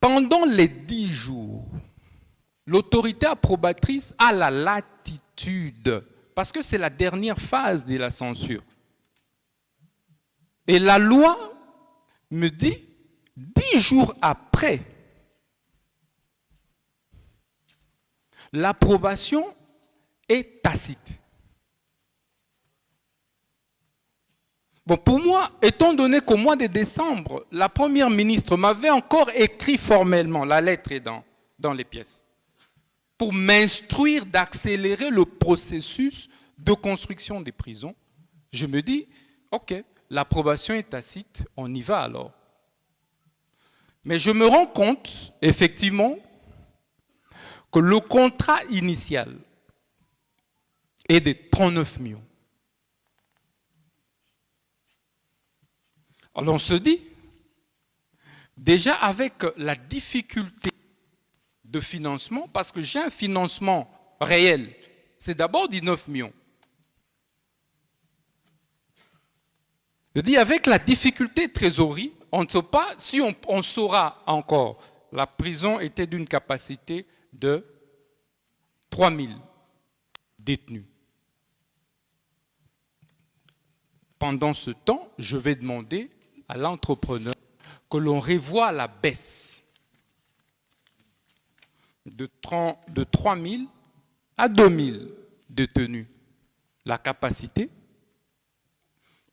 Pendant les 10 jours, l'autorité approbatrice a la latitude, parce que c'est la dernière phase de la censure. Et la loi me dit, 10 jours après, l'approbation est tacite. Bon, pour moi, étant donné qu'au mois de décembre, la première ministre m'avait encore écrit formellement, la lettre est dans les pièces, pour m'instruire d'accélérer le processus de construction des prisons, je me dis, ok, l'approbation est tacite, on y va alors. Mais je me rends compte, effectivement, que le contrat initial est de 39 millions. Alors on se dit, déjà avec la difficulté de financement, parce que j'ai un financement réel, c'est d'abord 19 millions. Je dis, avec la difficulté de trésorerie, on ne sait pas si on saura encore. La prison était d'une capacité de 3000 détenus. Pendant ce temps, je vais demander à l'entrepreneur que l'on revoie la baisse de 3000 à 2000 détenus, la capacité,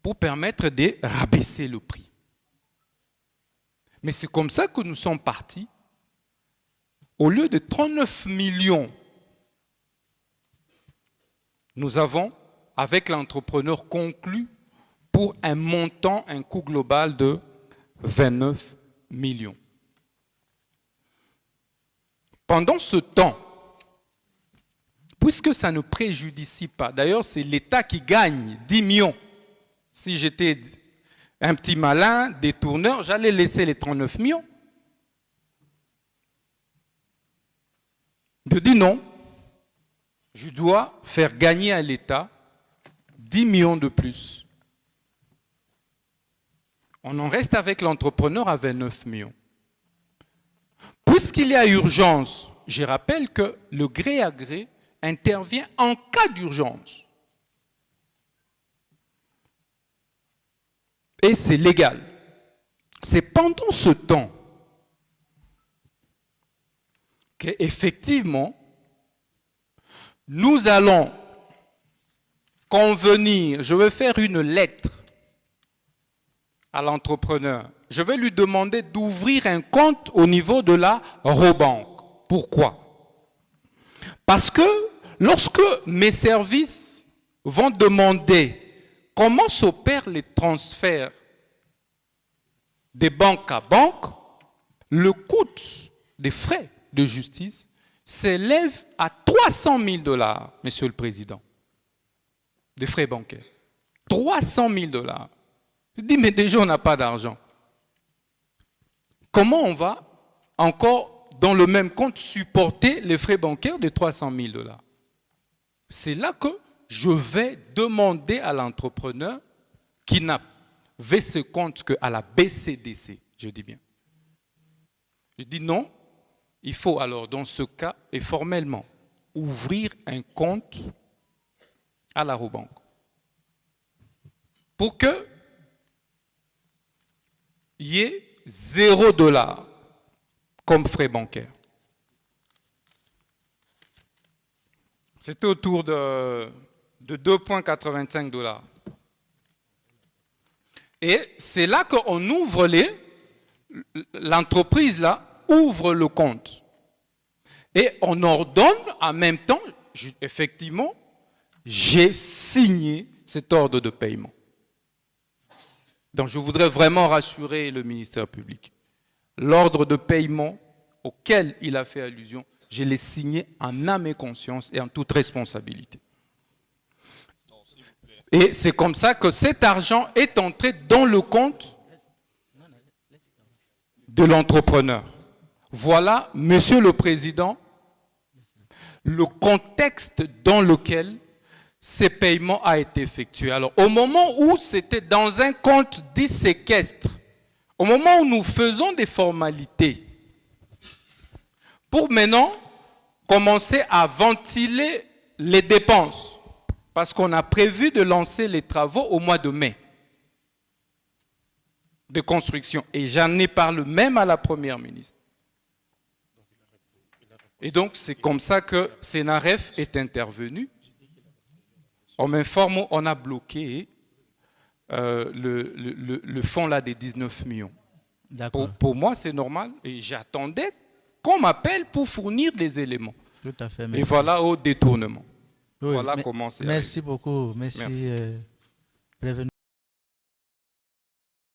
pour permettre de rabaisser le prix. Mais c'est comme ça que nous sommes partis. Au lieu de 39 millions, nous avons, avec l'entrepreneur, conclu pour un montant, un coût global de 29 millions. Pendant ce temps, puisque ça ne préjudicie pas, d'ailleurs c'est l'État qui gagne 10 millions. Si j'étais un petit malin, détourneur, j'allais laisser les 39 millions. Je dis non, je dois faire gagner à l'État 10 millions de plus. On en reste avec l'entrepreneur à 29 millions. Puisqu'il y a urgence, je rappelle que le gré à gré intervient en cas d'urgence. Et c'est légal. C'est pendant ce temps qu'effectivement, nous allons convenir, je vais faire une lettre à l'entrepreneur. Je vais lui demander d'ouvrir un compte au niveau de la Robanque. Pourquoi? Parce que lorsque mes services vont demander comment s'opèrent les transferts des banques à banque, le coût des frais de justice s'élève à 300 000 $, Monsieur le Président, des frais bancaires. 300 000 $. Je dis, mais déjà, on n'a pas d'argent. Comment on va encore, dans le même compte, supporter les frais bancaires de 300 000 $? C'est là que je vais demander à l'entrepreneur qui n'avait ce compte qu'à la BCDC, je dis bien. Je dis non, il faut alors dans ce cas, et formellement, ouvrir un compte à la Robanque. Pour que il y ait 0 $ comme frais bancaires. C'était autour de 2,85 $. Et c'est là qu'on ouvre l'entreprise là ouvre le compte. Et on ordonne en même temps, effectivement, j'ai signé cet ordre de paiement. Donc je voudrais vraiment rassurer le ministère public. L'ordre de paiement auquel il a fait allusion, je l'ai signé en âme et conscience et en toute responsabilité. Et c'est comme ça que cet argent est entré dans le compte de l'entrepreneur. Voilà, Monsieur le Président, le contexte dans lequel ces paiements a été effectué. Alors, au moment où c'était dans un compte dit séquestre, au moment où nous faisons des formalités pour maintenant commencer à ventiler les dépenses. Parce qu'on a prévu de lancer les travaux au mois de mai de construction. Et j'en ai parlé même à la Première ministre. Et donc, c'est comme ça que Sénaref est intervenu. On m'informe, on a bloqué le fonds là des 19 millions. Pour moi, c'est normal. Et j'attendais qu'on m'appelle pour fournir des éléments. Tout à fait, merci. Et voilà au détournement. Oui, voilà comment c'est. Merci beaucoup. Merci. Prévenu.